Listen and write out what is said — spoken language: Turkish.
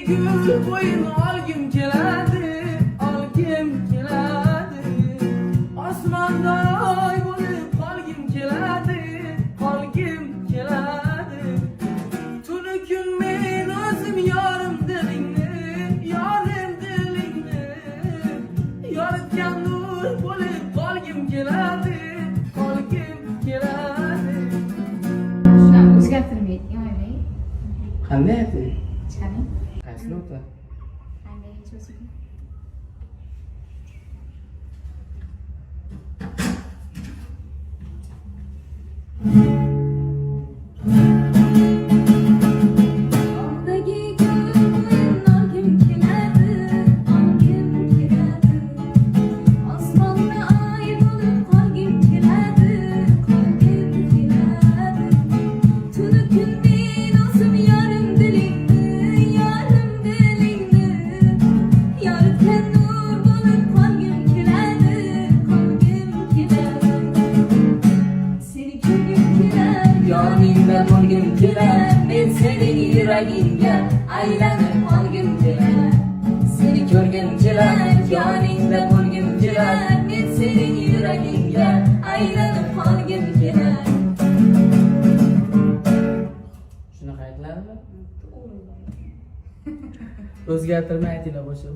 gül boyun olgim keladi, olgim keladi. Osmonda oy bo'lib qolgim keladi, qolgim keladi. Tuni kun men o'zim yorim dilingni, yorim dilingni. Yoritgan nur bo'lib qolgim keladi, qolgim keladi. Shunaqa o'zgartirmaydi, yo'q. Qanday ayting? Chiqaring. Qaysi nota? Qanday cho'zib? Dağdaki gül boyun olgim keladi, olgim keladi. Osmonda ay bo'lib qolgim keladi, qolgim keladi. Tuni kun men o'zim yorim dilingni, yorim dilingni. Yoritgan nur bo'lib qolgim keladi, qolgim keladi. Seni ko'rgim kelar, yoningda bo'lgim kelar. Men sening yuragingga aylanib qolgim kelar. Seni ko'rgim kelar, yoningda bo'lgim kelar. Men sening yuragingga aylanib qolgim kelar. Shunaqa aytiladimi? O'zgartirmay aytinglar boshqa.